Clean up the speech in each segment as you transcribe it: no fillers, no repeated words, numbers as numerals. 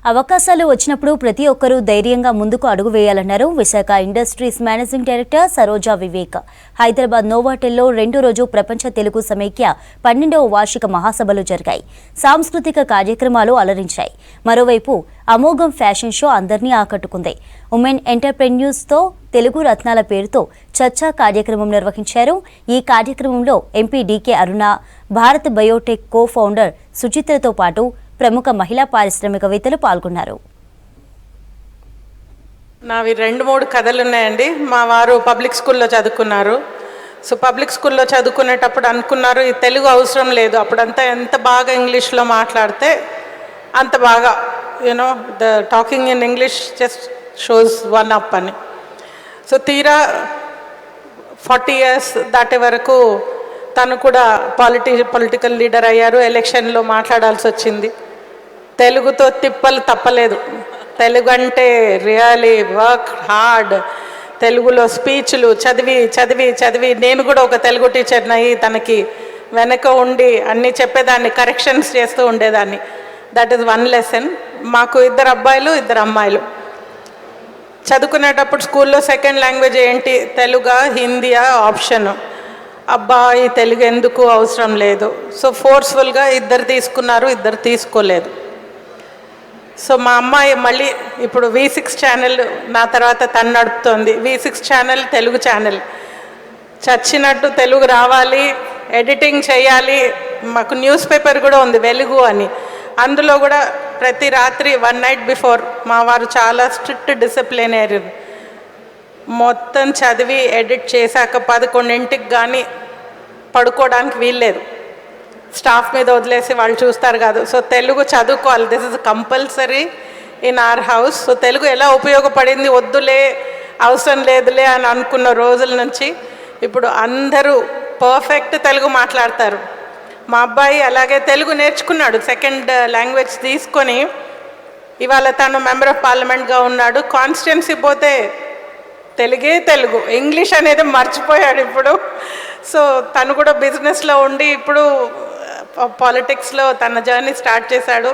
అవకాశాలు వచ్చినప్పుడు ప్రతి ఒక్కరూ ధైర్యంగా ముందుకు అడుగు వేయాలన్నారు Visakha industries managing director Saroja Vivek. Hyderabad నోవాటెల్లో రెండో రోజు ప్రపంచ తెలుగు సమైక్య 12వ వార్షిక మహాసభలు జరిగాయి. సాంస్కృతిక కార్యక్రమాలు అలరించాయి. మరోవైపు అమోఘం ఫ్యాషన్ షో అందరినీ ఆకట్టుకుంది. ఉమెన్ ఎంటర్ప్రెన్యూర్స్తో తెలుగు రత్నాల పేరుతో చర్చా కార్యక్రమం నిర్వహించారు. ఈ కార్యక్రమంలో ఎంపీ డీకే అరుణ, భారత్ బయోటెక్ కో ఫౌండర్ సుచిత్రతో పాటు ప్రముఖ మహిళా పారిశ్రామికవేత్తలు పాల్గొన్నారు. నావి 2-3 కథలు ఉన్నాయండి. మా వారు పబ్లిక్ స్కూల్లో చదువుకున్నారు. సో పబ్లిక్ స్కూల్లో చదువుకునేటప్పుడు అనుకున్నారు ఈ తెలుగు అవసరం లేదు, అప్పుడంతా ఎంత బాగా ఇంగ్లీష్లో మాట్లాడితే అంత బాగా you know the talking in English just shows one up అని. సో తీరా 40 years దాటే వరకు తను కూడా పొలిటికల్ లీడర్ అయ్యారు. ఎలక్షన్లో మాట్లాడాల్సి వచ్చింది. తెలుగుతో తిప్పలు తప్పలేదు. తెలుగు అంటే రియలీ వర్క్ హార్డ్. తెలుగులో స్పీచ్లు చదివి చదివి చదివి నేను కూడా ఒక తెలుగు టీచర్ని అయ్యి తనకి వెనక ఉండి అన్నీ చెప్పేదాన్ని, కరెక్షన్స్ చేస్తూ ఉండేదాన్ని. That is one lesson. మాకు 2 అబ్బాయిలు 2 అమ్మాయిలు. చదువుకునేటప్పుడు స్కూల్లో సెకండ్ లాంగ్వేజ్ ఏంటి, తెలుగా హిందీయా ఆప్షన్. అబ్బాయి తెలుగు ఎందుకు అవసరం లేదు. సో ఫోర్స్ఫుల్గా 2 తీసుకున్నారు, 2 తీసుకోలేదు. సో మా అమ్మాయి మళ్ళీ ఇప్పుడు V6 ఛానల్ నా తర్వాత తను నడుపుతోంది. V6 channel Telugu channel. చచ్చినట్టు తెలుగు రావాలి, ఎడిటింగ్ చేయాలి. మాకు న్యూస్ పేపర్ కూడా ఉంది వెలుగు అని. అందులో కూడా ప్రతి రాత్రి 1 night బిఫోర్ మా వారు చాలా స్ట్రిక్ట్ డిసిప్లినరీ. మొత్తం చదివి ఎడిట్ చేశాక 11ంటికి కానీ పడుకోవడానికి వీల్లేదు. స్టాఫ్ మీద వదిలేసి వాళ్ళు చూస్తారు కాదు. సో తెలుగు చదువుకోవాలి. This is compulsory in our house. So Telugu ఎలా ఉపయోగపడింది, వద్దులే అవసరం లేదులే అని అనుకున్న రోజుల నుంచి ఇప్పుడు అందరూ పర్ఫెక్ట్ తెలుగు మాట్లాడతారు. మా అబ్బాయి అలాగే తెలుగు నేర్చుకున్నాడు, సెకండ్ లాంగ్వేజ్ తీసుకొని ఇవాళ తను మెంబర్ ఆఫ్ పార్లమెంట్గా ఉన్నాడు. కాన్స్టిట్యున్సీ పోతే తెలుగు, ఇంగ్లీష్ అనేది మర్చిపోయాడు ఇప్పుడు. సో తను కూడా బిజినెస్లో ఉండి ఇప్పుడు పాలిటిక్స్లో తన జర్నీ స్టార్ట్ చేశాడు.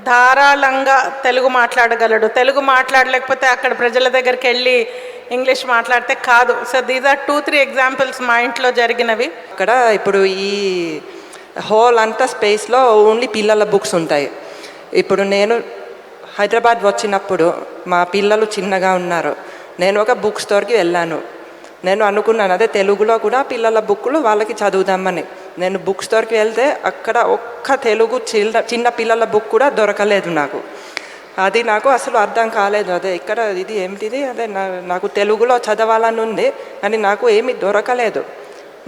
ధారాళంగా తెలుగు మాట్లాడగలడు. తెలుగు మాట్లాడలేకపోతే అక్కడ ప్రజల దగ్గరికి వెళ్ళి ఇంగ్లీష్ మాట్లాడితే కాదు. సో దీస్ ఆర్ 2-3 ఎగ్జాంపుల్స్ మా ఇంట్లో జరిగినవి. అక్కడ ఇప్పుడు ఈ హోల్ అంతా స్పేస్లో ఓన్లీ పిల్లల బుక్స్ ఉంటాయి. ఇప్పుడు నేను హైదరాబాద్ వచ్చినప్పుడు మా పిల్లలు చిన్నగా ఉన్నారు. నేను ఒక బుక్ స్టోర్కి వెళ్ళాను. నేను అనుకున్నాను అదే తెలుగులో కూడా పిల్లల బుక్కులు వాళ్ళకి చదువుదామని. నేను బుక్ స్టోర్కి వెళ్తే అక్కడ ఒక్క తెలుగు చిన్న పిల్లల బుక్ కూడా దొరకలేదు నాకు. అది నాకు అసలు అర్థం కాలేదు. అదే ఇక్కడ ఇది ఏమిటిది, అదే నాకు తెలుగులో చదవాలని ఉంది కానీ నాకు ఏమీ దొరకలేదు.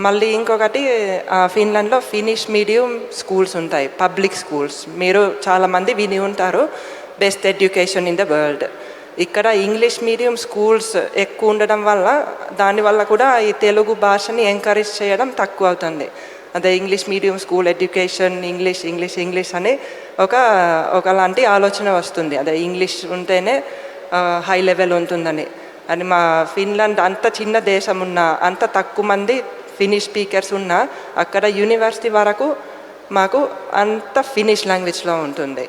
మళ్ళీ ఇంకొకటి ఫిన్లాండ్లో ఫినిష్ మీడియం స్కూల్స్ ఉంటాయి, పబ్లిక్ స్కూల్స్. మీరు చాలామంది విని ఉంటారు, best education in the world. ఇక్కడ ఇంగ్లీష్ మీడియం స్కూల్స్ ఎక్కువ ఉండడం వల్ల దానివల్ల కూడా ఈ తెలుగు భాషని ఎంకరేజ్ చేయడం తక్కువ అవుతుంది. అదే English medium school education, English అని ఒకలాంటి ఆలోచన వస్తుంది. అదే ఇంగ్లీష్ ఉంటేనే హై లెవెల్ ఉంటుందని. అని మా ఫిన్లాండ్ అంత చిన్న దేశం ఉన్నా, అంత తక్కువ మంది ఫినిష్ స్పీకర్స్ ఉన్నా అక్కడ యూనివర్సిటీ వరకు మాకు అంత ఫినిష్ లాంగ్వేజ్లో ఉంటుంది.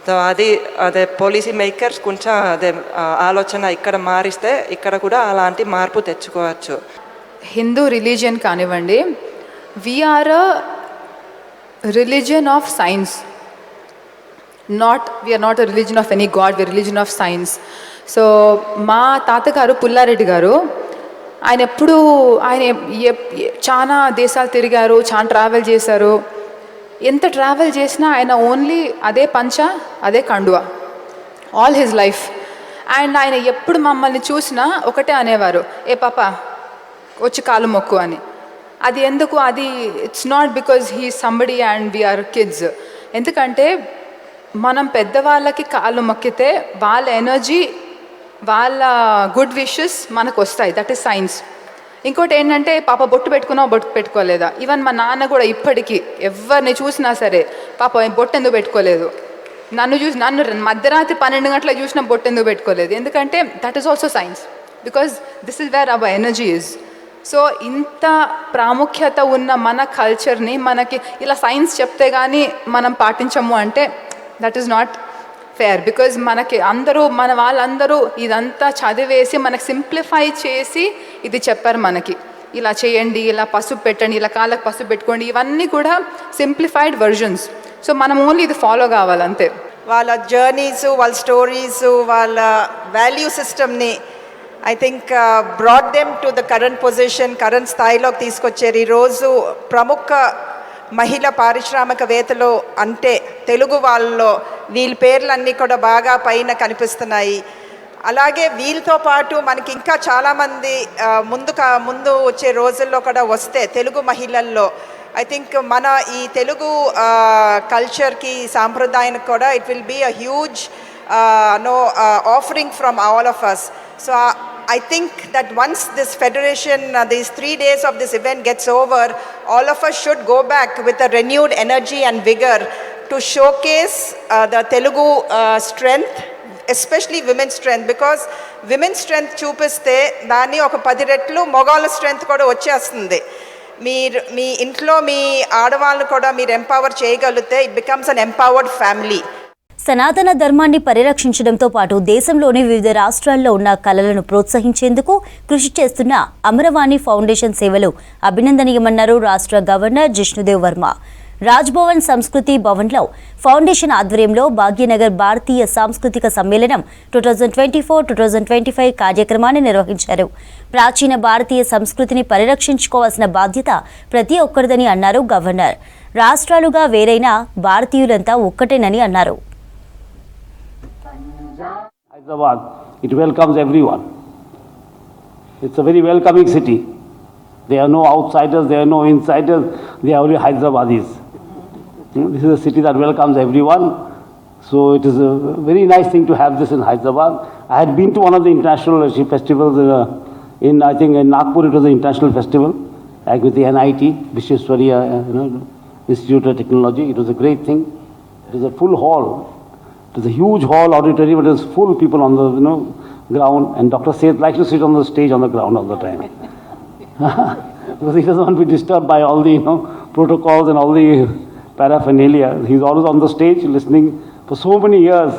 సో అదే పాలసీ మేకర్స్ కొంచెం అదే ఆలోచన ఇక్కడ మారిస్తే ఇక్కడ కూడా అలాంటి మార్పు తెచ్చుకోవచ్చు. హిందూ రిలీజియన్ కానివ్వండి, we are a religion of science. We are not a religion of any god, we are religion of science. So మా తాతగారు పుల్లారెడ్డి గారు, ఆయన చాలా దేశాలు తిరిగారు, చాలా ట్రావెల్ చేశారు. ఎంత ట్రావెల్ చేసినా ఆయన ఓన్లీ అదే పంచ, అదే కండువా ఆల్ హిజ్ లైఫ్. అండ్ ఆయన ఎప్పుడు మమ్మల్ని చూసినా ఒకటే అనేవారు, ఏ పాప వచ్చి కాలు మొక్కు అని. అది ఎందుకు, అది it's not because he somebody and we are kids. ఎందుకంటే మనం పెద్దవాళ్ళకి కాళ్ళు మొక్కితే వాళ్ళ ఎనర్జీ, వాళ్ళ గుడ్ విషెస్ మనకు వస్తాయి. That is science. ఇంకోటి ఏంటంటే పాప బొట్టు పెట్టుకున్నావు, బొట్టు పెట్టుకోలేదా. ఈవెన్ మా నాన్న కూడా ఇప్పటికీ ఎవరిని చూసినా సరే పాప బొట్టు ఎందుకు పెట్టుకోలేదు, నన్ను మధ్యరాత్రి 12 గంటలకు చూసినా బొట్టు ఎందుకు పెట్టుకోలేదు. ఎందుకంటే that is also science, because this is where our energy is. So ఇంత ప్రాముఖ్యత ఉన్న మన కల్చర్ని మనకి ఇలా సైన్స్ చెప్తే కానీ మనం పాటించము అంటే that is not fair, because మనకి అందరూ మన వాళ్ళందరూ ఇదంతా చదివేసి మనకు సింప్లిఫై చేసి ఇది చెప్పారు మనకి, ఇలా చేయండి, ఇలా పసుపు పెట్టండి, ఇలా కాళ్ళకు పసుపు పెట్టుకోండి, ఇవన్నీ కూడా సింప్లిఫైడ్ వర్జన్స్. సో మనం ఓన్లీ ఇది ఫాలో కావాలంతే. వాళ్ళ జర్నీస్, వాళ్ళ స్టోరీస్, వాళ్ళ వాల్యూ సిస్టమ్ని I think brought them to the current position, current స్థాయిలోకి తీసుకొచ్చారు. ఈరోజు ప్రముఖ మహిళా పారిశ్రామికవేత్తలు అంటే తెలుగు వాళ్ళలో వీళ్ళ పేర్లన్నీ కూడా బాగా పైన కనిపిస్తున్నాయి. అలాగే వీళ్ళతో పాటు మనకి ఇంకా చాలామంది ముందు వచ్చే రోజుల్లో కూడా వస్తే తెలుగు మహిళల్లో ఐ థింక్ మన ఈ తెలుగు కల్చర్కి, సాంప్రదాయానికి కూడా it will be a huge offering from all of us. So I think that once this federation, these 3 days of this event gets over, all of us should go back with a renewed energy and vigor to showcase the Telugu strength, especially women's strength, because women's strength చూపిస్తే దాన్ని ఒక 10 రెట్లు మగవాళ్ళ strength కూడా వచ్చేస్తుంది. మీ ఇంట్లో మీ ఆడవాళ్ళను కూడా మీరు ఎంపవర్ చేయగలిగితే it becomes an empowered family. సనాతన ధర్మాన్ని పరిరక్షించడంతో పాటు దేశంలోని వివిధ రాష్ట్రాల్లో ఉన్న కళలను ప్రోత్సహించేందుకు కృషి చేస్తున్న అమరవాణి ఫౌండేషన్ సేవలు అభినందనీయమన్నారు రాష్ట్ర గవర్నర్ జిష్ణుదేవ్ వర్మ. రాజ్భవన్ సంస్కృతి భవన్లో ఫౌండేషన్ ఆధ్వర్యంలో భాగ్యనగర్ భారతీయ సాంస్కృతిక సమ్మేళనం 2024-2025 కార్యక్రమాన్ని నిర్వహించారు. ప్రాచీన భారతీయ సంస్కృతిని పరిరక్షించుకోవాల్సిన బాధ్యత ప్రతి ఒక్కరిదని అన్నారు గవర్నర్. రాష్ట్రాలుగా వేరైన భారతీయులంతా ఒక్కటేనని అన్నారు. Hyderabad, it welcomes everyone. It's a very welcoming city. There are no outsiders, there are no insiders, they are only Hyderabadis. This is a city that welcomes everyone. So it is a very nice thing to have this in Hyderabad. I had been to one of the international festivals I think in Nagpur. It was an international festival, like with the NIT, Vishweswariya Institute of Technology. It was a great thing. It was a full hall. It was a huge hall, auditorium, but it was full people on the ground, and Dr. Seth likes to sit on the stage on the ground all the time. Because he doesn't want to be disturbed by all the protocols and all the paraphernalia. He's always on the stage listening for so many years.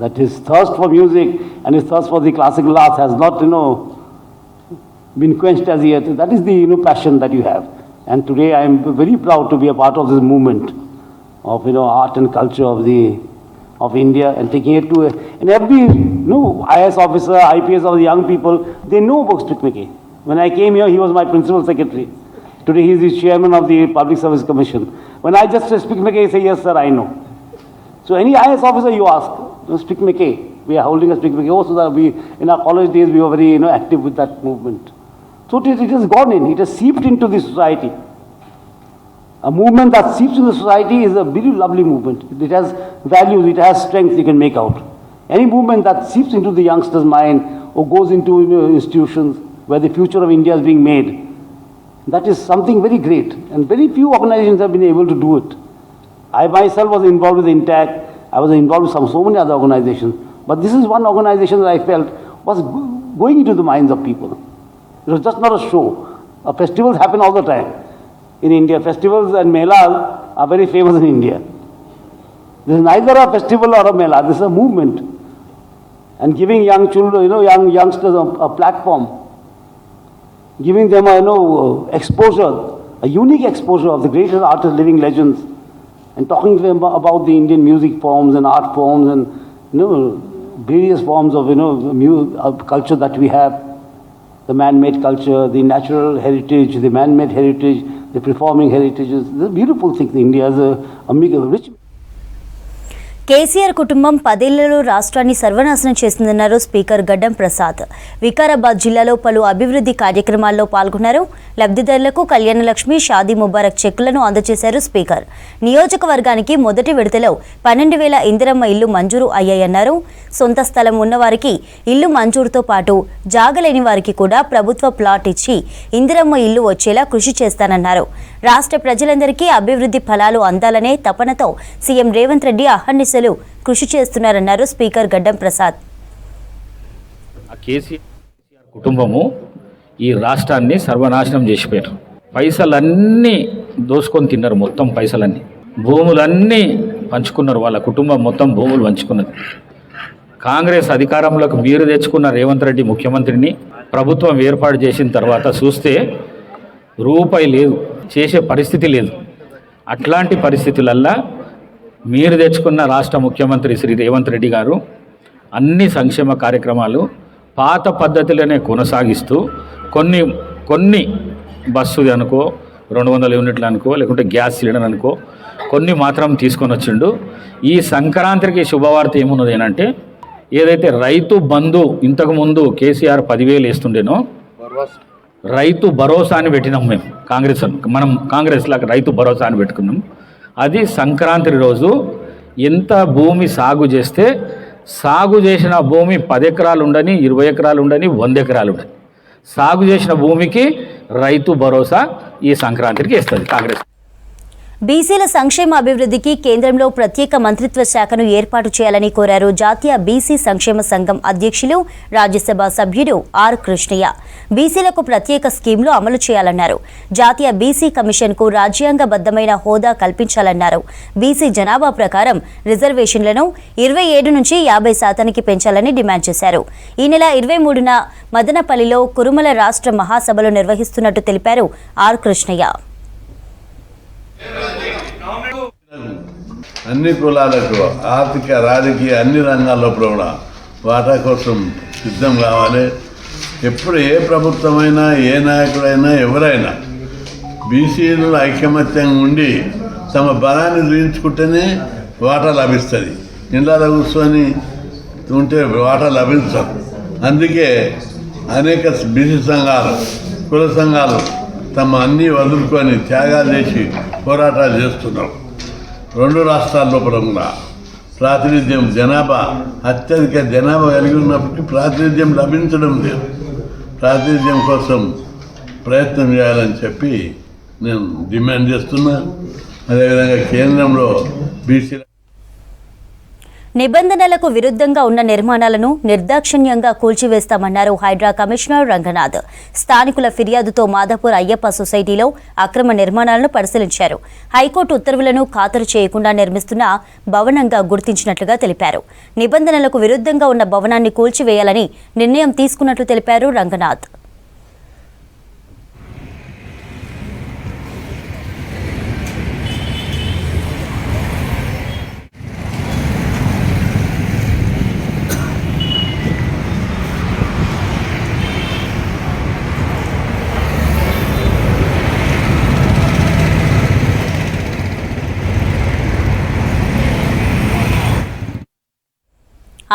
That his thirst for music and his thirst for the classical arts has not been quenched as yet. That is the passion that you have. And today I am very proud to be a part of this movement of art and culture of India, and taking it to and every IAS officer, IPS of the young people, they know about Speak McKay. When I came here, he was my principal secretary. Today he is the chairman of the Public Service Commission. When I just say Speak McKay, he say yes sir, I know. So any IAS officer you ask, Speak McKay, we are holding a Speak McKay. Also that we in our college days we were very active with that movement. So it has gone in, it has seeped into the society. A movement that seeps in the society is a very lovely movement. It has values, it has strength you can make out. Any movement that seeps into the youngster's mind or goes into institutions where the future of India is being made, that is something very great. And very few organizations have been able to do it. I myself was involved with INTAC, I was involved with so many other organizations. But this is one organization that I felt was going into the minds of people. It was just not a show. Festivals happen all the time. In India, festivals and melas are very famous in India. This is neither a festival or a mela, this is a movement. And giving young children, youngsters a platform, giving them exposure, a unique exposure of the greatest artists, living legends, and talking to them about the Indian music forms and art forms and various forms of culture that we have. The man-made culture, the natural heritage, the man-made heritage, the performing heritages. This is a beautiful thing. India is a rich. KCR కుటుంబం 10 ఏళ్లలో రాష్ట్రాన్ని సర్వనాశనం చేసిందన్నారు speaker గడ్డం ప్రసాద్. వికారాబాద్ జిల్లాలో పలు అభివృద్ధి కార్యక్రమాల్లో పాల్గొన్నారు. లబ్ధిదారులకు కళ్యాణలక్ష్మి, షాదీ ముబారక్ చెక్కులను అందజేశారు స్పీకర్. నియోజకవర్గానికి మొదటి విడతలో 12,000 ఇందిరమ్మ ఇల్లు మంజూరు అయ్యాయన్నారు. సొంత స్థలం ఉన్నవారికి ఇల్లు మంజూరుతో పాటు జాగలేని వారికి కూడా ప్రభుత్వ ప్లాట్ ఇచ్చి ఇందిరమ్మ ఇల్లు వచ్చేలా కృషి చేస్తానన్నారు. రాష్ట్ర ప్రజలందరికీ అభివృద్ధి ఫలాలు అందాలనే తపనతో సీఎం రేవంత్ రెడ్డి అహర్నిశలు కృషి చేస్తున్నారన్నారు స్పీకర్ గడ్డం ప్రసాద్. కేసీఆర్ కుటుంబము ఈ రాష్ట్రాన్ని సర్వనాశనం చేసిపోయారు. పైసలన్నీ దోసుకొని తిన్నారు, మొత్తం పైసలన్నీ, భూములన్నీ పంచుకున్నారు, వాళ్ళ కుటుంబం మొత్తం భూములు పంచుకున్నది. కాంగ్రెస్ అధికారంలోకి మీరు తెచ్చుకున్న రేవంత్ రెడ్డి ముఖ్యమంత్రిని ప్రభుత్వం ఏర్పాటు చేసిన తర్వాత చూస్తే రూపాయి లేదు, చేసే పరిస్థితి లేదు. అట్లాంటి పరిస్థితులల్లా మీరు తెచ్చుకున్న రాష్ట్ర ముఖ్యమంత్రి శ్రీ రేవంత్ రెడ్డి గారు అన్ని సంక్షేమ కార్యక్రమాలు పాత పద్ధతిలోనే కొనసాగిస్తూ కొన్ని బస్సుది అనుకో, 200 యూనిట్లు అనుకో, లేకుంటే గ్యాస్ సిలిండర్ అనుకో, కొన్ని మాత్రం తీసుకొని వచ్చిండు. ఈ సంక్రాంతికి శుభవార్త ఏమున్నది అంటే, ఏదైతే రైతు బంధు ఇంతకుముందు కేసీఆర్ 10,000 వేస్తుండేనో, రైతు భరోసా అని పెట్టినాం మేము. మనం కాంగ్రెస్లాగా రైతు భరోసా అని పెట్టుకున్నాం. అది సంక్రాంతి రోజు ఎంత భూమి సాగు చేస్తే, సాగు చేసిన భూమి 10 ఎకరాలు ఉండని, 20 ఎకరాలు ఉండని, 100 ఎకరాలు ఉండని, సాగు చేసిన భూమికి రైతు భరోసా ఈ సంక్రాంతికి ఇస్తుంది కాంగ్రెస్. బీసీల సంక్షేమ అభివృద్ధికి కేంద్రంలో ప్రత్యేక మంత్రిత్వ శాఖను ఏర్పాటు చేయాలని కోరారు జాతీయ బీసీ సంక్షేమ సంఘం అధ్యక్షులు, రాజ్యసభ సభ్యుడు ఆర్ కృష్ణయ్య. బీసీలకు ప్రత్యేక స్కీమ్లు అమలు చేయాలన్నారు. జాతీయ బీసీ కమిషన్కు రాజ్యాంగబద్ధమైన హోదా కల్పించాలన్నారు. బీసీ జనాభా ప్రకారం రిజర్వేషన్లను 27 నుంచి 50% పెంచాలని డిమాండ్ చేశారు. ఈ నెల 23న మదనపల్లిలో కురుమల రాష్ట్ర మహాసభలు నిర్వహిస్తున్నట్టు తెలిపారు ఆర్ కృష్ణయ్య. అన్ని కులాలకు ఆర్థిక, రాజకీయ అన్ని రంగాల్లో కూడా వాటా కోసం సిద్ధం కావాలి. ఎప్పుడు ఏ ప్రభుత్వమైనా, ఏ నాయకుడైనా, ఎవరైనా బీసీలు ఐకమత్యంగా ఉండి తమ బలాన్ని చూపించుకుంటేనే వాటా లభిస్తుంది. ఇళ్ళలో కూర్చొని ఉంటే వాటా లభించదు. అందుకే అనేక బీసీ సంఘాలు, కుల సంఘాలు తమ అన్నీ వదులుకొని త్యాగాలు చేసి పోరాటాలు చేస్తున్నారు. 2 రాష్ట్రాల్లో కూడా ప్రాతినిధ్యం, జనాభా అత్యధిక జనాభా కలిగి ఉన్నప్పటికీ ప్రాతినిధ్యం లభించడం లేదు. ప్రాతినిధ్యం కోసం ప్రయత్నం చేయాలని చెప్పి నేను డిమాండ్ చేస్తున్నా. అదేవిధంగా కేంద్రంలో బీసీ నిబంధనలకు విరుద్ధంగా ఉన్న నిర్మాణాలను నిర్దాక్షిణ్యంగా కూల్చివేస్తామన్నారు హైడ్రా కమిషనర్ రంగనాథ్. స్థానికుల ఫిర్యాదుతో మాదాపూర్ అయ్యప్ప సొసైటీలో అక్రమ నిర్మాణాలను పరిశీలించారు. హైకోర్టు ఉత్తర్వులను ఖాతరు చేయకుండా నిర్మిస్తున్న భవనంగా గుర్తించినట్లుగా తెలిపారు. నిబంధనలకు విరుద్ధంగా ఉన్న భవనాన్ని కూల్చివేయాలని నిర్ణయం తీసుకున్నట్లు తెలిపారు రంగనాథ్.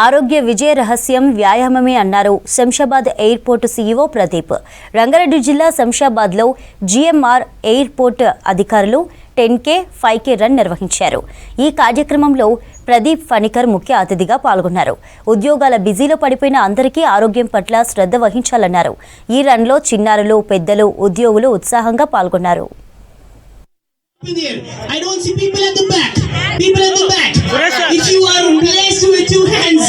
ఆరోగ్య విజయ రహస్యం వ్యాయామమే అన్నారు శంషాబాద్ ఎయిర్పోర్టు సీఈఓ ప్రదీప్. రంగారెడ్డి జిల్లా శంషాబాద్లో జీఎంఆర్ ఎయిర్పోర్ట్ అధికారులు 10K, 5K రన్ నిర్వహించారు. ఈ కార్యక్రమంలో ప్రదీప్ ఫణికర్ ముఖ్య అతిథిగా పాల్గొన్నారు. ఉద్యోగాల బిజీలో పడిపోయిన అందరికీ ఆరోగ్యం పట్ల శ్రద్ధ వహించాలన్నారు. ఈ రన్లో చిన్నారులు, పెద్దలు, ఉద్యోగులు ఉత్సాహంగా పాల్గొన్నారు. I don't see people at the back. People at the back. If you are blessed with 2 hands,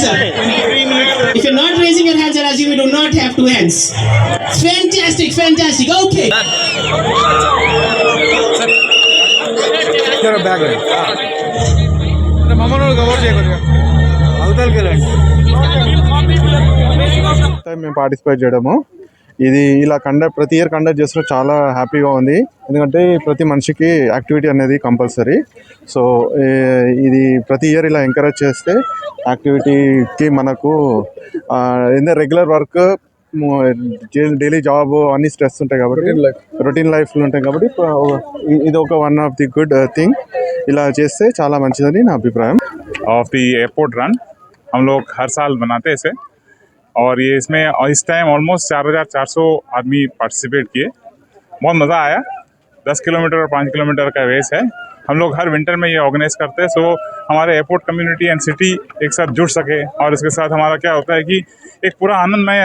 if you're not raising your hands, as you do not have 2 hands. Fantastic, fantastic. Okay. Sir, back right. The mama no cover cheyakudga. Avtal kelandi. మేము participate చేయడము, ఇది ఇలా ప్రతి year conduct చేస్తూ చాలా హ్యాపీగా ఉంది. ఎందుకంటే ప్రతి మనిషికి యాక్టివిటీ అనేది కంపల్సరీ. సో ఇది ప్రతి ఇయర్ ఇలా ఎంకరేజ్ చేస్తే యాక్టివిటీకి మనకు రెగ్యులర్ వర్క్, డైలీ జాబ్ అన్ని స్ట్రెస్ ఉంటాయి కాబట్టి, రొటీన్ లైఫ్లో ఉంటాయి కాబట్టి ఇది ఒక one of the good thing. ఇలా చేస్తే చాలా మంచిదని నా అభిప్రాయం. ऑफ द एयरपोर्ट रन हम लोग हर साल बनाते हैं इसे, और ये इसमें इस टाइम ऑलमोस्ट 4,400 आदमी पार्टिसिपेट किए. बहुत मज़ा आया. 10 किलोमीटर और 5 किलोमीटर का रेस है. हम लोग हर विंटर में ये ऑर्गेनाइज करते हैं, सो हमारे एयरपोर्ट कम्युनिटी एंड सिटी एक साथ जुड़ सके. और इसके साथ हमारा क्या होता है कि एक पूरा आनंदमय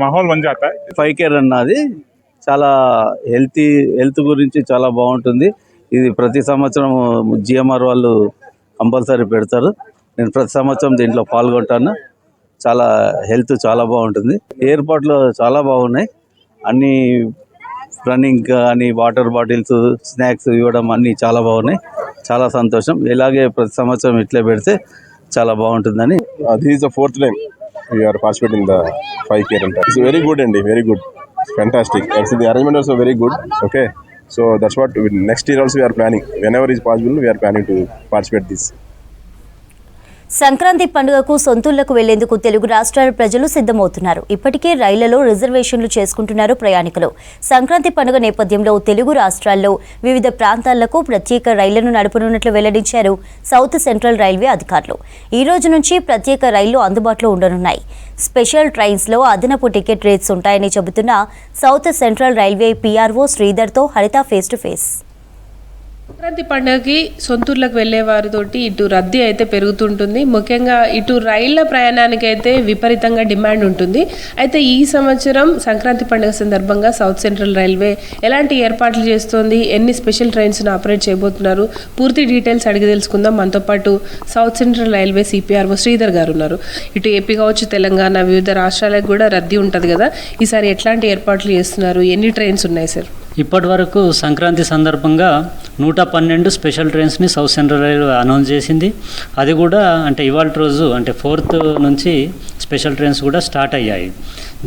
माहौल बन जाता है. 5K రన్ అది చాలా హెల్త్ గురించి చాలా బాగుంటుంది. ఇది ప్రతి సంవత్సరం జిఎంఆర్ వాళ్ళు కంపల్సరీ పెడతారు. నేను ప్రతి సంవత్సరం దీంట్లో పాల్గొంటాను. చాలా హెల్త్ చాలా బాగుంటుంది. ఎయిర్పోర్ట్లో చాలా బాగున్నాయి. అన్నీ రన్నింగ్ కానీ వాటర్ బాటిల్స్, స్నాక్స్ ఇవ్వడం అన్నీ చాలా బాగున్నాయి. చాలా సంతోషం. ఇలాగే ప్రతి సంవత్సరం ఇట్లే పెడితే చాలా బాగుంటుందని. This is the 4th time we are participating in the 5K run. It's very good and very good. It's fantastic. Actually, the arrangement was very good. Okay, so that's what next year also we are planning. Whenever is possible, we are planning to participate this. Sankranti పండుగకు సొంతూళ్లకు వెళ్లేందుకు తెలుగు రాష్ట్రాల ప్రజలు సిద్ధమవుతున్నారు. ఇప్పటికే రైళ్లలో రిజర్వేషన్లు చేసుకుంటున్నారు ప్రయాణికులు. సంక్రాంతి పండుగ నేపథ్యంలో తెలుగు రాష్ట్రాల్లో వివిధ ప్రాంతాలకు ప్రత్యేక రైళ్లను నడపనున్నట్లు వెల్లడించారు సౌత్ సెంట్రల్ రైల్వే అధికారులు. ఈ రోజు నుంచి ప్రత్యేక రైళ్లు అందుబాటులో ఉండనున్నాయి. స్పెషల్ ట్రైన్స్లో అదనపు టికెట్ రేట్స్ ఉంటాయని చెబుతున్న సౌత్ సెంట్రల్ రైల్వే పీఆర్ఓ శ్రీధర్తో హరిత ఫేస్ టు ఫేస్. సంక్రాంతి పండుగకి సొంతూర్లకు వెళ్లే వారితోటి ఇటు రద్దీ అయితే పెరుగుతుంటుంది. ముఖ్యంగా ఇటు రైళ్ల ప్రయాణానికి అయితే విపరీతంగా డిమాండ్ ఉంటుంది. అయితే ఈ సంవత్సరం సంక్రాంతి పండుగ సందర్భంగా సౌత్ సెంట్రల్ రైల్వే ఎలాంటి ఏర్పాట్లు చేస్తోంది, ఎన్ని స్పెషల్ ట్రైన్స్ను ఆపరేట్ చేయబోతున్నారు, పూర్తి డీటెయిల్స్ అడిగి తెలుసుకుందాం. మనతో పాటు south central railway CPRO Sridhar గారు ఉన్నారు. ఇటు ఏపీ కావచ్చు, తెలంగాణ, వివిధ రాష్ట్రాలకు కూడా రద్దీ ఉంటుంది కదా, ఈసారి ఎట్లాంటి ఏర్పాట్లు చేస్తున్నారు, ఎన్ని ట్రైన్స్ ఉన్నాయి సార్? ఇప్పటి వరకు సంక్రాంతి సందర్భంగా 112 స్పెషల్ ట్రైన్స్ని సౌత్ సెంట్రల్ రైల్వే అనౌన్స్ చేసింది. అది కూడా అంటే ఇవాళ రోజు అంటే 4th నుంచి స్పెషల్ ట్రైన్స్ కూడా స్టార్ట్ అయ్యాయి.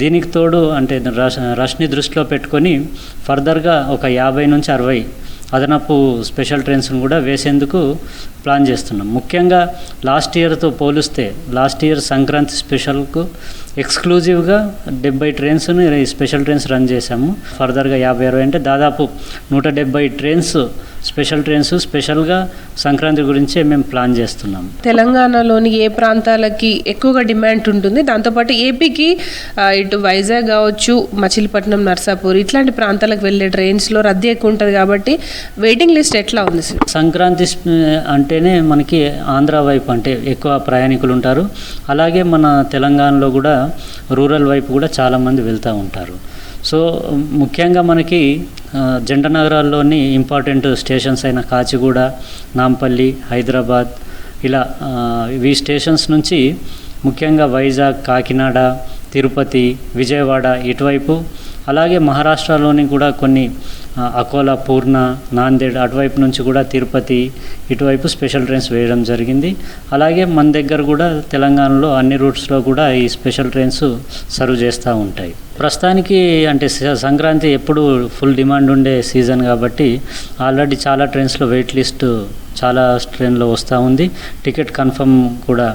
దీనికి తోడు అంటే రష్ని దృష్టిలో పెట్టుకొని ఫర్దర్గా ఒక 50 నుంచి 60 అదనపు స్పెషల్ ట్రైన్స్ను కూడా వేసేందుకు ప్లాన్ చేస్తున్నాం. ముఖ్యంగా లాస్ట్ ఇయర్తో పోలిస్తే లాస్ట్ ఇయర్ సంక్రాంతి స్పెషల్కు ఎక్స్క్లూజివ్గా 70 ట్రైన్స్ని స్పెషల్ ట్రైన్స్ రన్ చేశాము. ఫర్దర్గా 50-60 అంటే దాదాపు 170 ట్రైన్స్ స్పెషల్ ట్రైన్స్ స్పెషల్గా సంక్రాంతి గురించే మేము ప్లాన్ చేస్తున్నాం. తెలంగాణలోని ఏ ప్రాంతాలకి ఎక్కువగా డిమాండ్ ఉంటుంది, దాంతోపాటు ఏపీకి ఇటు వైజాగ్ కావచ్చు, మచిలీపట్నం, నర్సాపూర్ ఇట్లాంటి ప్రాంతాలకు వెళ్ళే ట్రైన్స్లో రద్దీ ఎక్కువ ఉంటుంది కాబట్టి వెయిటింగ్ లిస్ట్ ఎట్లా ఉంది సార్? సంక్రాంతి అంటేనే మనకి ఆంధ్ర వైపు అంటే ఎక్కువ ప్రయాణికులు ఉంటారు. అలాగే మన తెలంగాణలో కూడా రూరల్ వైపు కూడా చాలామంది వెళ్తూ ఉంటారు. సో ముఖ్యంగా మనకి జంట నగరాల్లోని ఇంపార్టెంట్ స్టేషన్స్ అయిన కాచిగూడ, నాంపల్లి, హైదరాబాద్ ఇలా ఈ స్టేషన్స్ నుంచి ముఖ్యంగా వైజాగ్, కాకినాడ, తిరుపతి, విజయవాడ ఇటువైపు, అలాగే మహారాష్ట్రలోని కూడా కొన్ని అకోలా, పూర్ణ, నాందేడ్ అటువైపు నుంచి కూడా తిరుపతి ఇటువైపు స్పెషల్ ట్రైన్స్ వేయడం జరిగింది. అలాగే మన దగ్గర కూడా తెలంగాణలో అన్ని రూట్స్లో కూడా ఈ స్పెషల్ ట్రైన్స్ సర్వ్ చేస్తూ ఉంటాయి. ప్రస్తుతానికి అంటే సంక్రాంతి ఎప్పుడు ఫుల్ డిమాండ్ ఉండే సీజన్ కాబట్టి ఆల్రెడీ చాలా ట్రైన్స్లో వెయిట్ లిస్ట్ చాలా ట్రైన్లో వస్తూ ఉంది. టికెట్ కన్ఫర్మ్ కూడా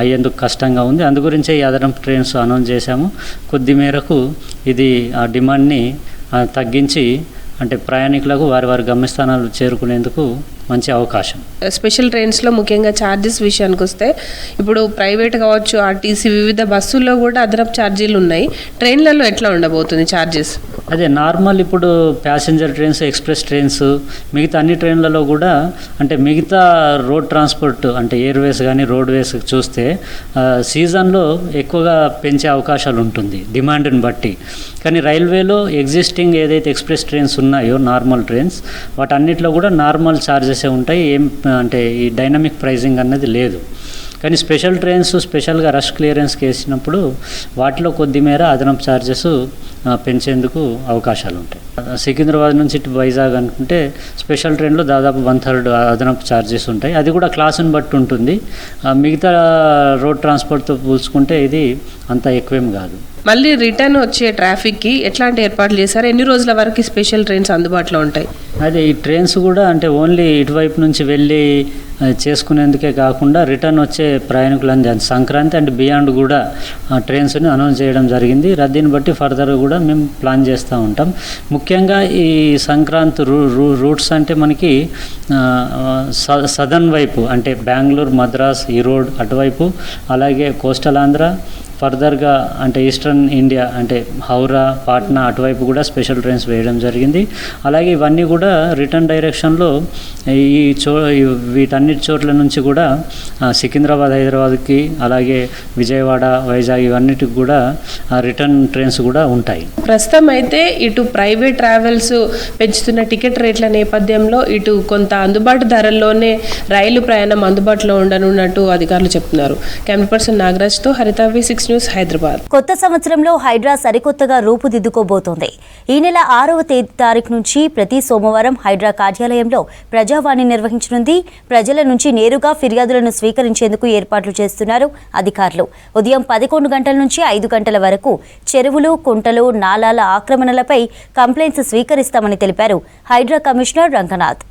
అయ్యేందుకు కష్టంగా ఉంది. అందుగురించే ఈ అదనపు ట్రైన్స్ అనౌన్స్ చేశాము. కొద్ది మేరకు ఇది ఆ డిమాండ్ని తగ్గించి అంటే ప్రయాణికులకు వారి వారి గమ్యస్థానాలు చేరుకునేందుకు మంచి అవకాశం. స్పెషల్ ట్రైన్స్లో ముఖ్యంగా ఛార్జెస్ విషయానికి వస్తే ఇప్పుడు ప్రైవేట్ కావచ్చు, ఆర్టీసీ వివిధ బస్సుల్లో కూడా అదనపు ఛార్జీలు ఉన్నాయి. ట్రైన్లలో ఎట్లా ఉండబోతుంది ఛార్జెస్? అదే నార్మల్ ఇప్పుడు ప్యాసింజర్ ట్రైన్స్, ఎక్స్ప్రెస్ ట్రైన్స్, మిగతా అన్ని ట్రైన్లలో కూడా అంటే మిగతా రోడ్ ట్రాన్స్పోర్ట్ అంటే ఎయిర్వేస్ కానీ రోడ్వేస్ చూస్తే సీజన్లో ఎక్కువగా పెంచే అవకాశాలు ఉంటుంది డిమాండ్ని బట్టి. కానీ రైల్వేలో ఎగ్జిస్టింగ్ ఏదైతే ఎక్స్ప్రెస్ ట్రైన్స్ ఉన్నాయో నార్మల్ ట్రైన్స్ వాటన్నిటిలో కూడా నార్మల్ ఛార్జెసే ఉంటాయి. ఏం అంటే ఈ డైనమిక్ ప్రైజింగ్ అన్నది లేదు. కానీ స్పెషల్ ట్రైన్స్ స్పెషల్గా రష్ క్లియరెన్స్కి వేసినప్పుడు వాటిలో కొద్ది మేర అదనపు ఛార్జెస్ పెంచేందుకు అవకాశాలు ఉంటాయి. సికింద్రాబాద్ నుంచి ఇటు వైజాగ్ అనుకుంటే స్పెషల్ ట్రైన్లో దాదాపు 1/3 అదనపు ఛార్జెస్ ఉంటాయి. అది కూడా క్లాసుని బట్టి ఉంటుంది. మిగతా రోడ్ ట్రాన్స్పోర్ట్తో పోల్చుకుంటే ఇది అంత ఎక్కువేం కాదు. మళ్ళీ రిటర్న్ వచ్చే ట్రాఫిక్కి ఎట్లాంటి ఏర్పాట్లు చేశారు? ఎన్ని రోజుల వరకు స్పెషల్ ట్రైన్స్ అందుబాటులో ఉంటాయి? అదే ఈ ట్రైన్స్ కూడా అంటే ఓన్లీ ఇటువైపు నుంచి వెళ్ళి చేసుకునేందుకే కాకుండా రిటర్న్ వచ్చే ప్రయాణికులందరూ సంక్రాంతి అండ్ బియాండ్ కూడా ట్రైన్స్ని అనౌన్స్ చేయడం జరిగింది. రద్దీని బట్టి ఫర్దర్ కూడా మేము ప్లాన్ చేస్తూ ఉంటాం. ముఖ్యంగా ఈ సంక్రాంతి రూట్స్ అంటే మనకి సదర్న్ వైపు అంటే బెంగళూరు, మద్రాస్, ఈరోడ్ అటువైపు, అలాగే కోస్టల్ ఆంధ్ర, ఫర్దర్గా అంటే ఈస్టర్న్ ఇండియా అంటే హౌరా, పాట్నా అటువైపు కూడా స్పెషల్ ట్రైన్స్ వేయడం జరిగింది. అలాగే ఇవన్నీ కూడా రిటర్న్ డైరెక్షన్లో వీటన్నిటి చోట్ల నుంచి కూడా సికింద్రాబాద్, హైదరాబాద్కి, అలాగే విజయవాడ, వైజాగ్ ఇవన్నిటికి కూడా రిటర్న్ ట్రైన్స్ కూడా ఉంటాయి. ప్రస్తుతం అయితే ఇటు ప్రైవేట్ ట్రావెల్స్ పెంచుతున్న టికెట్ రేట్ల నేపథ్యంలో ఇటు కొంత అందుబాటు ధరల్లోనే రైలు ప్రయాణం అందుబాటులో ఉండనున్నట్టు అధికారులు చెప్తున్నారు. కెమెరా పర్సన్ నాగరాజ్తో హరిత V6 Next News, Hyderabad. కొత్త సంవత్సరంలో హైడ్రా సరికొత్తగా రూపుదిద్దుకోబోతోంది. ఈ నెల 6వ తారీఖు నుంచి ప్రతి సోమవారం హైడ్రా కార్యాలయంలో ప్రజావాణి నిర్వహించనుంది. ప్రజల నుంచి నేరుగా ఫిర్యాదులను స్వీకరించేందుకు ఏర్పాట్లు చేస్తున్నారు అధికారులు. ఉదయం 11 గంటల నుంచి 5 గంటల వరకు చెరువులు, కుంటలు, నాలాల ఆక్రమణలపై కంప్లైంట్స్ స్వీకరిస్తామని తెలిపారు హైడ్రా కమిషనర్ రంగనాథ్.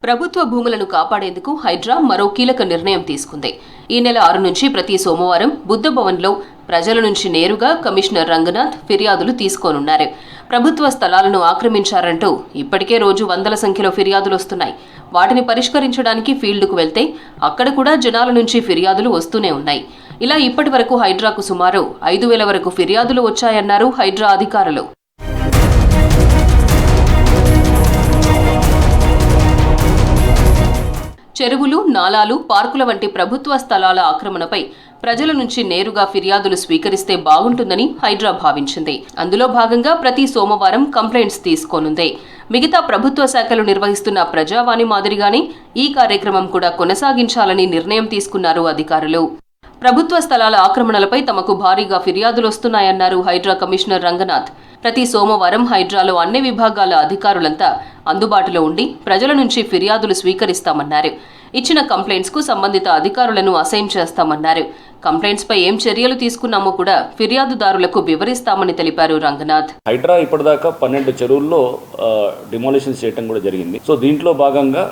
ప్రభుత్వ భూములను కాపాడేందుకు హైడ్రా మరో కీలక నిర్ణయం తీసుకుంది. ఈ నెల 6 నుంచి ప్రతి సోమవారం బుద్ధభవన్లో ప్రజల నుంచి నేరుగా కమిషనర్ రంగనాథ్ ఫిర్యాదులు తీసుకోనున్నారు. ప్రభుత్వ స్థలాలను ఆక్రమించారంటూ ఇప్పటికే రోజు వందల సంఖ్యలో ఫిర్యాదులు వస్తున్నాయి. వాటిని పరిష్కరించడానికి ఫీల్డ్కు వెళ్తే అక్కడ కూడా జనాల నుంచి ఫిర్యాదులు వస్తూనే ఉన్నాయి. ఇలా ఇప్పటి వరకు హైడ్రాకు సుమారు 5,000 వరకు ఫిర్యాదులు వచ్చాయన్నారు హైడ్రా అధికారులు. చెరువులు, నాలాలు, పార్కుల వంటి ప్రభుత్వ స్థలాల ఆక్రమణపై ప్రజల నుంచి నేరుగా ఫిర్యాదులు స్వీకరిస్తే బాగుంటుందని హైడ్రా భావించింది. అందులో భాగంగా ప్రతి సోమవారం కంప్లైంట్స్ తీసుకోనుంది. మిగతా ప్రభుత్వ శాఖలు నిర్వహిస్తున్న ప్రజావాణి మాదిరిగానే ఈ కార్యక్రమం కూడా కొనసాగించాలని నిర్ణయం తీసుకున్నారు అధికారులు. ప్రభుత్వ స్థలాల ఆక్రమణలపై తమకు భారీగా ఫిర్యాదులు వస్తున్నాయన్నారు హైడ్రా కమిషనర్ రంగనాథ్. ప్రతి సోమవారం హైడ్రాలో అన్ని విభాగాల అధికారులంతా అందుబాటులో ఉండి ప్రజల నుంచి ఫిర్యాదులు స్వీకరిస్తామన్నారు. ఇచ్చిన కంప్లైంట్స్ కు సంబంధిత అధికారులను అసైన్ చేస్తామన్నారు. కంప్లైంట్స్ పై ఏం చర్యలు తీసుకున్నామో కూడా ఫిర్యాదుదారులకు వివరిస్తామని తెలిపారు రంగనాథ్. హైడ్రా ఇప్పటిదాకా 12 చెరువుల్లో డిమాలిషన్ చేయడం కూడా జరిగింది. సో దీంట్లో భాగంగా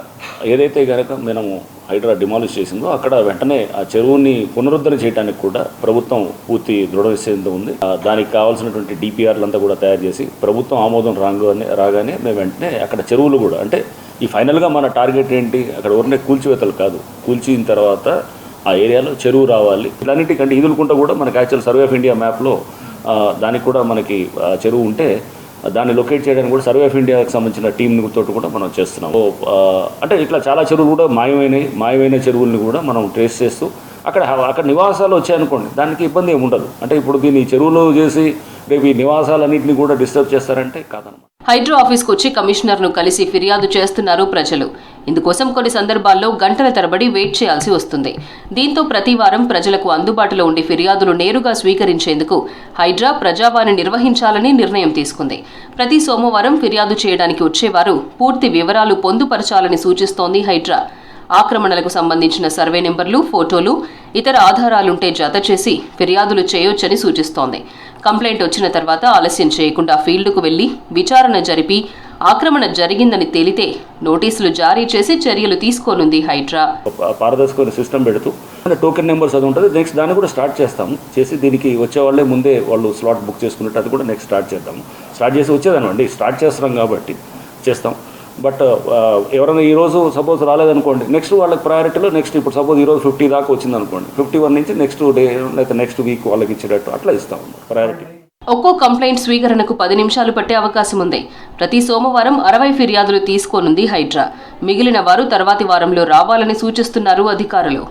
ఏదైతే కనుక మనము హైడ్రా డిమాలిష్ చేసిందో అక్కడ వెంటనే ఆ చెరువుని పునరుద్ధరణ చేయడానికి కూడా ప్రభుత్వం పూర్తి దృఢ నిశ్చయంతో ఉంది. దానికి కావాల్సినటువంటి డిపిఆర్లంతా కూడా తయారు చేసి ప్రభుత్వం ఆమోదం రాగానే మేము వెంటనే అక్కడ చెరువులు కూడా అంటే ఈ ఫైనల్గా మన టార్గెట్ ఏంటి, అక్కడ ఊరినే కూల్చివేతలు కాదు, కూల్చిన తర్వాత ఆ ఏరియాలో చెరువు రావాలి. ఇలాంటికంటే ఈదులకుంట కూడా మనకి యాక్చువల్ సర్వే ఆఫ్ ఇండియా మ్యాప్లో దానికి కూడా మనకి చెరువు ఉంటే దాన్ని లొకేట్ చేయడానికి కూడా సర్వే ఆఫ్ ఇండియాకి సంబంధించిన టీంని తోటి కూడా మనం చేస్తున్నాం. అంటే ఇట్లా చాలా చెరువులు కూడా మాయమైన చెరువుల్ని కూడా మనం ట్రేస్ చేస్తూ అక్కడ నివాసాలు వచ్చాయనుకోండి దానికి ఇబ్బంది ఏమి ఉండదు. అంటే ఇప్పుడు దీన్ని చెరువులు చేసి రేపు ఈ నివాసాలన్నింటినీ కూడా డిస్టర్బ్ చేస్తారంటే కాదనమాట. హైడ్రా ఆఫీస్కు వచ్చి కమిషనర్ను కలిసి ఫిర్యాదు చేస్తున్నారు ప్రజలు. ఇందుకోసం కొన్ని సందర్భాల్లో గంటల తరబడి వెయిట్ చేయాల్సి వస్తుంది. దీంతో ప్రతి వారం ప్రజలకు అందుబాటులో ఉండి ఫిర్యాదులు నేరుగా స్వీకరించేందుకు హైడ్రా ప్రజావాణి నిర్వహించాలని నిర్ణయం తీసుకుంది. ప్రతి సోమవారం ఫిర్యాదు చేయడానికి వచ్చేవారు పూర్తి వివరాలు పొందుపరచాలని సూచిస్తోంది హైడ్రా. ఆక్రమణలకు సంబంధించిన సర్వే నెంబర్లు, ఫోటోలు, ఇతర ఆధారాలుంటే జత చేసి ఫిర్యాదులు చేయొచ్చని సూచిస్తోంది. కంప్లైంట్ వచ్చిన తర్వాత ఆలస్యం చేయకుండా ఫీల్డ్కు వెళ్లి విచారణ జరిపి ఆక్రమణ జరిగిందని తేలితే నోటీసులు జారీ చేసి చర్యలు తీసుకోనుంది హైడ్రా. పారదర్శకమైన సిస్టమ్ పెడుతూ టోకెన్ నెంబర్స్ అది ఉంటుంది. నెక్స్ట్ దాన్ని కూడా స్టార్ట్ చేస్తాము. చేసి దీనికి వచ్చే వాళ్ళే ముందే వాళ్ళు స్లాట్ బుక్ చేసుకున్నట్టు అది కూడా నెక్స్ట్ స్టార్ట్ చేద్దాము. స్టార్ట్ చేసి వచ్చేదానండి, స్టార్ట్ చేస్తున్నాం కాబట్టి చేస్తాం. బట్ ఎవరైనా ఈరోజు సపోజ్ రాలేదనుకోండి నెక్స్ట్ వాళ్ళకి ప్రయారిటీలో నెక్స్ట్ ఇప్పుడు సపోజ్ ఈరోజు 50 దాకా వచ్చిందనుకోండి 51 నుంచి నెక్స్ట్ డే లేకపోతే నెక్స్ట్ వీక్ వాళ్ళకి ఇచ్చేటట్టు అట్లా ఇస్తాం ప్రయారిటీ. ఒక్కో కంప్లైంట్ స్వీకరణకు 10 నిమిషాలు పట్టే అవకాశం ఉంది. ప్రతి సోమవారం 60 ఫిర్యాదులు తీసుకోనుంది హైడ్రా. మిగిలిన వారు తర్వాతి వారంలో రావాలని సూచిస్తున్నారు అధికారులు.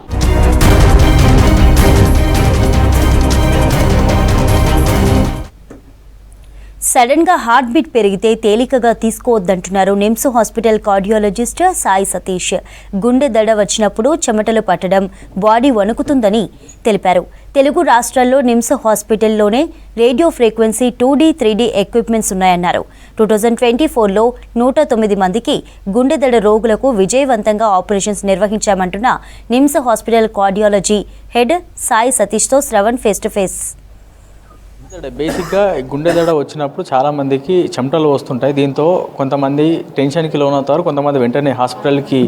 సడన్ గా హార్ట్ బీట్ పెరిగితే తేలికగా తీసుకోవద్దంటున్నారు నిమ్స్ హాస్పిటల్ కార్డియాలజిస్ట్ సాయి సతీష్. గుండె దడ వచ్చినప్పుడు చెమటలు పట్టడం, బాడీ వణుకుతుందని తెలిపారు. తెలుగు రాష్ట్రాల్లో నిమ్స్ హాస్పిటల్లోనే radio frequency 2D, 3D equipments ఉన్నాయన్నారు. 2024లో 109 మందికి గుండె దడ రోగులకు విజయవంతంగా ఆపరేషన్స్ నిర్వహించామంటున్న NIMS hospital cardiology head Sai సతీష్తో శ్రవణ్ ఫేస్ టు ఫేస్. బేసిక్గా గుండె దడ వచ్చినప్పుడు చాలామందికి చెమటలు వస్తుంటాయి. దీంతో కొంతమంది టెన్షన్కి లోనవుతారు, కొంతమంది వెంటనే హాస్పిటల్కి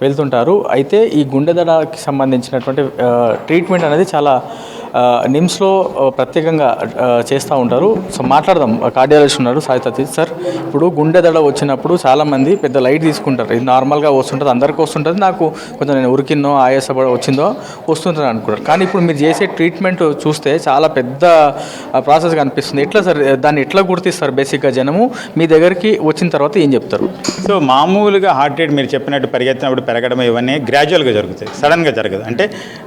వెళ్తుంటారు. అయితే ఈ గుండె దడకి సంబంధించినటువంటి ట్రీట్మెంట్ అనేది చాలా నిమ్స్లో ప్రత్యేకంగా చేస్తూ ఉంటారు. సో మాట్లాడదాం, కార్డియాలజిస్ట్ ఉన్నారు సాయి సతీష్ సార్. ఇప్పుడు గుండె దడ వచ్చినప్పుడు చాలామంది పెద్ద లైట్ తీసుకుంటారు. ఇది నార్మల్గా వస్తుంటుంది, అందరికీ వస్తుంటుంది, నాకు కొంచెం నేను ఉరికిన్నో ఆయాస వచ్చిందో వస్తుంటుంది అనుకుంటారు. కానీ ఇప్పుడు మీరు చేసే ట్రీట్మెంట్ చూస్తే చాలా పెద్ద ప్రాసెస్ కనిపిస్తుంది. ఎట్లా సార్ దాన్ని ఎట్లా గుర్తిస్తారు? బేసిక్గా జనము మీ దగ్గరికి వచ్చిన తర్వాత ఏం చెప్తారు? సో మామూలుగా హార్ట్ రేట్ మీరు చెప్పినట్టు పరిగెత్తినప్పుడు పెరగడం ఇవన్నీ గ్రాడ్యువల్గా జరుగుతాయి, సడన్గా జరగదు. అంటే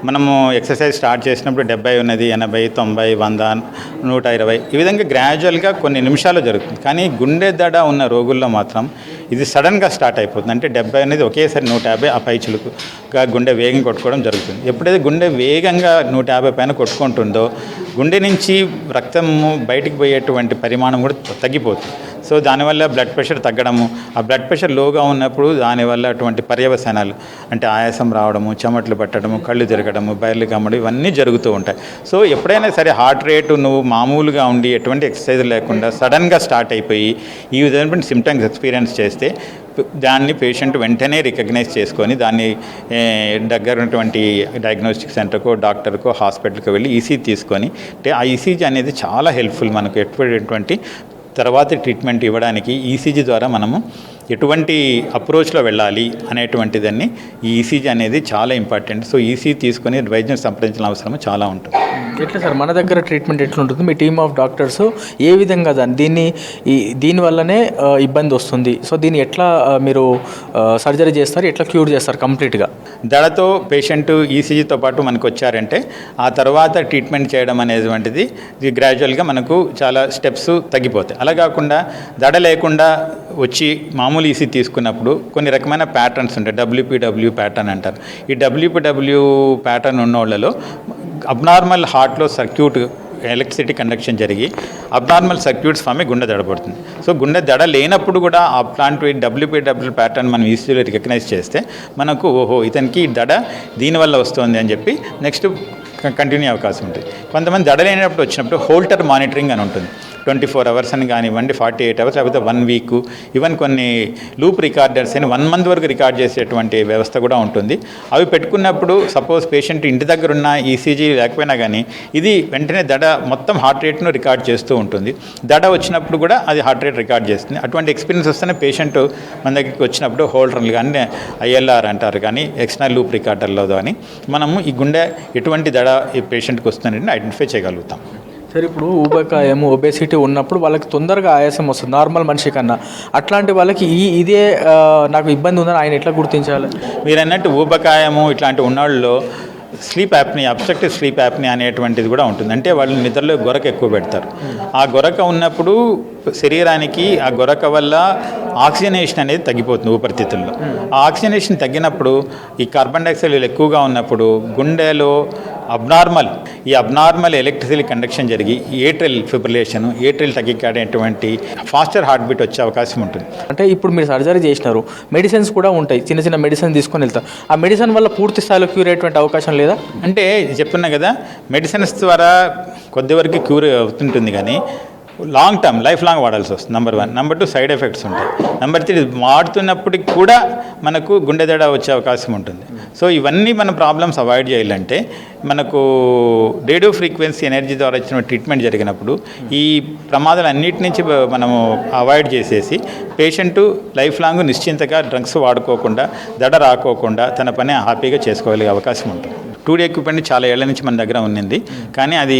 మనము ఎక్సర్సైజ్ స్టార్ట్ చేసినప్పుడు 70 ఉన్నది, 80, 90, 100, 120 ఈ విధంగా గ్రాడ్యువల్గా కొన్ని నిమిషాలు జరుగుతుంది. కానీ గుండె దడ ఉన్న రోగుల్లో మాత్రం ఇది సడన్గా స్టార్ట్ అయిపోతుంది. అంటే 70 అనేది ఒకేసారి 150 ఆ పైచులుగా గుండె వేగం కొట్టుకోవడం జరుగుతుంది. ఎప్పుడైతే గుండె వేగంగా 150 పైన కొట్టుకుంటుందో గుండె నుంచి రక్తము బయటికి పోయేటువంటి పరిమాణం కూడా తగ్గిపోతుంది. సో దానివల్ల బ్లడ్ ప్రెషర్ తగ్గడము, ఆ బ్లడ్ ప్రెషర్ లోగా ఉన్నప్పుడు దానివల్ల అటువంటి పర్యవసానాలు అంటే ఆయాసం రావడము, చెమటలు పట్టడము, కళ్ళు తిరగడము, బయర్లు కమ్మడం ఇవన్నీ జరుగుతూ ఉంటాయి. సో ఎప్పుడైనా సరే హార్ట్ రేటు నువ్వు మామూలుగా ఉండి ఎటువంటి ఎక్సర్సైజ్ లేకుండా సడన్గా స్టార్ట్ అయిపోయి ఈ విధమైనటువంటి సిమ్టమ్స్ ఎక్స్పీరియన్స్ చేస్తే దాన్ని పేషెంట్ వెంటనే రికగ్నైజ్ చేసుకొని దాన్ని దగ్గర ఉన్నటువంటి డయాగ్నోస్టిక్ సెంటర్కో డాక్టర్కో హాస్పిటల్కి వెళ్ళి ఈసీజీ తీసుకొని, అంటే ఆ ఈసీజీ అనేది చాలా హెల్ప్ఫుల్ మనకు ఎటువంటి తర్వాత ట్రీట్మెంట్ ఇవ్వడానికి. ఈసీజీ ద్వారా మనము ఎటువంటి అప్రోచ్లో వెళ్ళాలి అనేటువంటిదాన్ని ఈ ఈసీజీ అనేది చాలా ఇంపార్టెంట్. సో ఈసీజీ తీసుకొని వైద్యం సంప్రదించాల్సిన అవసరం చాలా ఉంటుంది. ఎట్లా సార్ మన దగ్గర ట్రీట్మెంట్ ఎట్లుంటుంది? మీ టీమ్ ఆఫ్ డాక్టర్స్ ఏ విధంగా దీనివల్లనే ఇబ్బంది వస్తుంది, సో దీన్ని ఎట్లా మీరు సర్జరీ చేస్తారు, ఎట్లా క్యూర్ చేస్తారు కంప్లీట్గా? దడతో పేషెంట్ ఈసీజీతో పాటు మనకు వచ్చారంటే ఆ తర్వాత ట్రీట్మెంట్ చేయడం అనేటువంటిది గ్రాడ్యువల్గా మనకు చాలా స్టెప్స్ తగ్గిపోతాయి. అలా కాకుండా దడ లేకుండా వచ్చి మామూలు ఈసీ తీసుకున్నప్పుడు కొన్ని రకమైన ప్యాటర్న్స్ ఉంటాయి. WPW ప్యాటర్న్ అంటారు. ఈ WPW ప్యాటర్న్ ఉన్న వాళ్ళలో అబ్నార్మల్ హార్ట్లో సర్క్యూట్ ఎలక్ట్రిసిటీ కండక్షన్ జరిగి అబ్నార్మల్ సర్క్యూట్స్ ఫామ్ అయి గుండె దడపడుతుంది. సో గుండె దడ లేనప్పుడు కూడా అట్లాంటి WPW ప్యాటర్న్ మనం ఈసీలో రికగ్నైజ్ చేస్తే మనకు ఓహో ఇతనికి దడ దీనివల్ల వస్తుంది అని చెప్పి నెక్స్ట్ కంటిన్యూ అవకాశం ఉంటుంది. కొంతమంది దడ లేనప్పుడు వచ్చినప్పుడు హోల్టర్ మానిటరింగ్ అని ఉంటుంది. 24 hours అని కానివ్వండి, 48 hours, లేకపోతే 1 week, ఈవెన్ కొన్ని లూప్ రికార్డర్స్ అని 1 month వరకు రికార్డ్ చేసేటువంటి వ్యవస్థ కూడా ఉంటుంది. అవి పెట్టుకున్నప్పుడు సపోజ్ పేషెంట్ ఇంటి దగ్గర ఉన్న ఈసీజీ లేకపోయినా కానీ ఇది వెంటనే దడ మొత్తం హార్ట్ రేట్ను రికార్డ్ చేస్తూ ఉంటుంది. దడ వచ్చినప్పుడు కూడా అది హార్ట్ రేట్ రికార్డ్ చేస్తుంది. అటువంటి ఎక్స్పీరియన్స్ వస్తేనే పేషెంట్ మన దగ్గరికి వచ్చినప్పుడు హోల్డర్లు కానీ ILR అంటారు కానీ ఎక్స్టర్నల్ లూప్ రికార్డర్లో కానీ మనము ఈ గుండె ఎటువంటి దడ ఈ పేషెంట్కి వస్తుందని ఐడెంటిఫై చేయగలుగుతాం. సరే, ఇప్పుడు ఊబకాయము ఒబేసిటీ ఉన్నప్పుడు వాళ్ళకి తొందరగా ఆయాసం వస్తుంది నార్మల్ మనిషి కన్నా. అట్లాంటి వాళ్ళకి ఇదే నాకు ఇబ్బంది ఉందని ఆయన ఎట్లా గుర్తించాలి? మీరు అన్నట్టు ఊబకాయము ఇట్లాంటి ఉన్నవాళ్ళలో sleep apnea, obstructive sleep apnea అనేటువంటిది కూడా ఉంటుంది. అంటే వాళ్ళు నిద్రలో గొరక ఎక్కువ పెడతారు. ఆ గొరక ఉన్నప్పుడు శరీరానికి ఆ గొరక వల్ల ఆక్సిజనేషన్ అనేది తగ్గిపోతుంది ఊపిరితిత్తుల్లో. ఆ ఆక్సిజనేషన్ తగ్గినప్పుడు ఈ కార్బన్ డైఆక్సైడ్ ఎక్కువగా ఉన్నప్పుడు గుండెలో ఈ అబ్నార్మల్ ఎలక్ట్రిసిటీ కండక్షన్ జరిగి ఏట్రల్ ఫిబ్రిలేషన్, ఏట్రల్ టకికార్డియా అనేటువంటి ఫాస్టర్ హార్ట్ బీట్ వచ్చే అవకాశం ఉంటుంది. అంటే ఇప్పుడు మీరు సర్జరీ చేసినారు, మెడిసిన్స్ కూడా ఉంటాయి, చిన్న చిన్న మెడిసిన్ తీసుకొని వెళ్తారు. ఆ మెడిసిన్ వల్ల పూర్తి స్థాయిలో క్యూర్ అయ్యేటువంటి అవకాశం లేదా? అంటే చెప్తున్నా కదా, మెడిసిన్స్ ద్వారా కొద్ది వరకు క్యూర్ అవుతుంటుంది కానీ లాంగ్ టర్మ్ లైఫ్ లాంగ్ వాడాల్సి వస్తుంది. నెంబర్ 1. నెంబర్ 2 సైడ్ ఎఫెక్ట్స్ ఉంటాయి. నెంబర్ 3 వాడుతున్నప్పటికి కూడా మనకు గుండె దడ వచ్చే అవకాశం ఉంటుంది. సో ఇవన్నీ మన ప్రాబ్లమ్స్ అవాయిడ్ చేయాలంటే మనకు రేడియో ఫ్రీక్వెన్సీ ఎనర్జీ ద్వారా ఇచ్చిన ట్రీట్మెంట్ జరిగినప్పుడు ఈ ప్రమాదాలు అన్నిటి నుంచి మనము అవాయిడ్ చేసేసి పేషెంట్ లైఫ్ లాంగ్ నిశ్చింతగా డ్రగ్స్ వాడుకోకుండా దడ రాకోకుండా తన పని హ్యాపీగా చేసుకోగలిగే అవకాశం ఉంటుంది. 2D ఎక్విప్మెంట్ చాలా ఏళ్ల నుంచి మన దగ్గర ఉన్నింది, కానీ అది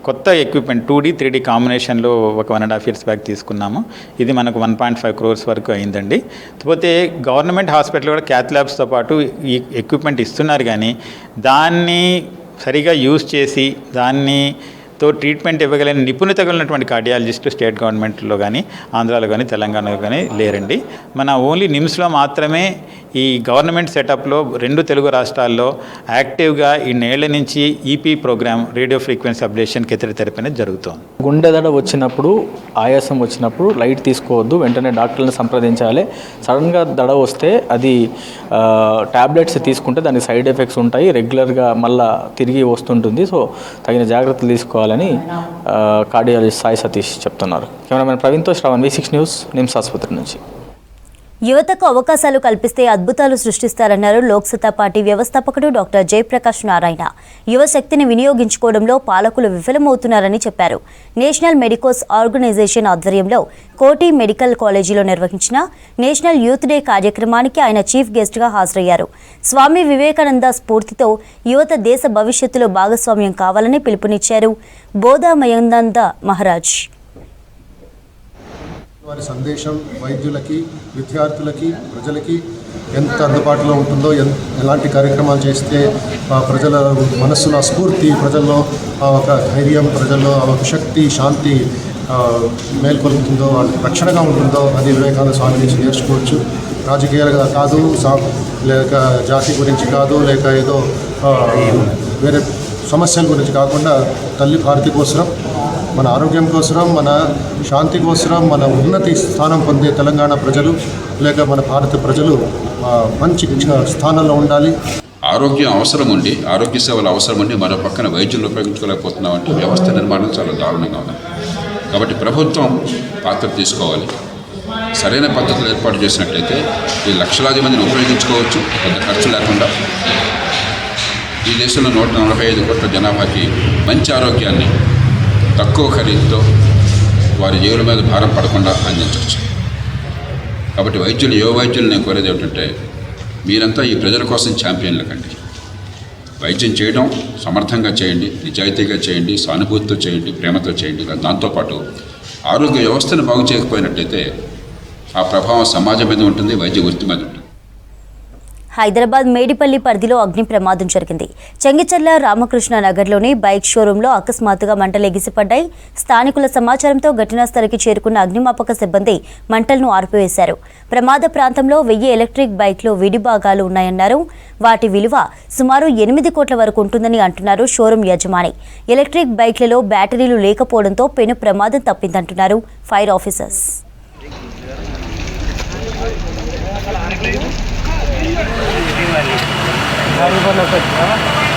కొత్త ఎక్విప్మెంట్ 2D 3D కాంబినేషన్లో ఒక 1.5 years బ్యాక్ తీసుకున్నాము. ఇది మనకు 1.5 crores వరకు అయిందండి. కాకపోతే గవర్నమెంట్ హాస్పిటల్ కూడా క్యాత్ ల్యాబ్స్తో పాటు ఈ ఎక్విప్మెంట్ ఇస్తున్నారు, కానీ దాన్ని సరిగా యూజ్ చేసి దానితో ట్రీట్మెంట్ ఇవ్వగలిగిన నిపుణత కలిగినటువంటి కార్డియాలజిస్టు స్టేట్ గవర్నమెంట్లో కానీ ఆంధ్రాలో కానీ తెలంగాణలో కానీ లేరండి. మన ఓన్లీ నిమ్స్లో మాత్రమే ఈ గవర్నమెంట్ సెటప్లో 2 తెలుగు రాష్ట్రాల్లో యాక్టివ్గా ఈ నేళ్ల నుంచి EP program radio frequency ablation catheter therapy అనేది జరుగుతుంది. గుండె దడ వచ్చినప్పుడు, ఆయాసం వచ్చినప్పుడు లైట్ తీసుకోవద్దు, వెంటనే డాక్టర్ని సంప్రదించాలి. సడన్గా దడ వస్తే అది ట్యాబ్లెట్స్ తీసుకుంటే దానికి సైడ్ ఎఫెక్ట్స్ ఉంటాయి, రెగ్యులర్గా మళ్ళీ తిరిగి వస్తుంటుంది. సో తగిన జాగ్రత్తలు తీసుకోవాలని కార్డియాలజిస్ట్ సాయి సతీష్ చెప్తున్నారు. కెమెరామెన్ ప్రవీణ్తో శ్రవణ్, V6 న్యూస్, నిమ్స్ ఆసుపత్రి నుంచి. యువతకు అవకాశాలు కల్పిస్తే అద్భుతాలు సృష్టిస్తారన్నారు లోక్సత్తా పార్టీ వ్యవస్థాపకుడు డాక్టర్ జయప్రకాష్ నారాయణ. యువశక్తిని వినియోగించుకోవడంలో పాలకులు విఫలమవుతున్నారని చెప్పారు. నేషనల్ మెడికోస్ ఆర్గనైజేషన్ ఆధ్వర్యంలో కోటి మెడికల్ కాలేజీలో నిర్వహించిన నేషనల్ యూత్ డే కార్యక్రమానికి ఆయన చీఫ్ గెస్ట్గా హాజరయ్యారు. స్వామి వివేకానంద స్ఫూర్తితో యువత దేశ భవిష్యత్తులో భాగస్వామ్యం కావాలని పిలుపునిచ్చారు బోధామయానంద మహారాజ్. వారి సందేశం వైద్యులకి, విద్యార్థులకి, ప్రజలకి ఎంత అందుబాటులో ఉంటుందో, ఎలాంటి కార్యక్రమాలు చేస్తే ప్రజల మనస్సులో స్ఫూర్తి, ప్రజల్లో ఒక ధైర్యం, ప్రజల్లో ఒక శక్తి, శాంతి మేల్కొల్పుతుందో, వాళ్ళకి రక్షణగా ఉంటుందో అది వివేకానంద స్వామి నుంచి నేర్చుకోవచ్చు. రాజకీయాలుగా కాదు, లేక జాతి గురించి కాదు, లేక ఏదో వేరే సమస్యల గురించి కాకుండా తల్లి భారతి కోసరం, మన ఆరోగ్యం కోసరం, మన శాంతి కోసరం, మన ఉన్నతి స్థానం పొందే తెలంగాణ ప్రజలు లేక మన భారత ప్రజలు మంచి స్థానంలో ఉండాలి. ఆరోగ్యం అవసరం ఉండి, ఆరోగ్య సేవలు అవసరం ఉండి మరో పక్కన వైద్యులు ఉపయోగించుకోలేకపోతున్నామంటే వ్యవస్థ నిర్మాణం చాలా దారుణంగా ఉంది. కాబట్టి ప్రభుత్వం పాత్ర తీసుకోవాలి. సరైన పద్ధతులు ఏర్పాటు చేసినట్లయితే ఈ లక్షలాది మందిని ఉపయోగించుకోవచ్చు పెద్ద ఖర్చు లేకుండా. ఈ దేశంలో 145 కోట్ల జనాభాకి మంచి ఆరోగ్యాన్ని తక్కువ ఖరీదుతో వారి జేబుల మీద భారం పడకుండా అందించవచ్చు. కాబట్టి వైద్యులు, యువ వైద్యులు నేను కోరేది ఏమిటంటే, మీరంతా ఈ ప్రజల కోసం ఛాంపియన్లు కండి. వైద్యం చేయడం సమర్థంగా చేయండి, నిజాయితీగా చేయండి, సానుభూతితో చేయండి, ప్రేమతో చేయండి. దాంతోపాటు ఆరోగ్య వ్యవస్థను బాగు చేయకపోయినట్టయితే ఆ ప్రభావం సమాజం మీద ఉంటుంది, వైద్య వృత్తి మీద ఉంటుంది. హైదరాబాద్ మేడిపల్లి పరిధిలో అగ్ని ప్రమాదం జరిగింది. చెంగిచెర్ల రామకృష్ణ నగర్లోని బైక్ షోరూంలో అకస్మాత్తుగా మంటలు ఎగిసిపడ్డాయి. స్థానికుల సమాచారంతో ఘటనా స్థలికి చేరుకున్న అగ్నిమాపక సిబ్బంది మంటలను ఆర్పివేశారు. ప్రమాద ప్రాంతంలో 1000 ఎలక్ట్రిక్ బైక్లు విడిభాగాలు ఉన్నాయన్నారు. వాటి విలువ సుమారు 8 కోట్ల వరకు ఉంటుందని అంటున్నారు షోరూం యజమాని. ఎలక్ట్రిక్ బైక్లలో బ్యాటరీలు లేకపోవడంతో పెను ప్రమాదం తప్పిందంటున్నారు ఫైర్ ఆఫీసర్స్. गाड़ी बना सकता है।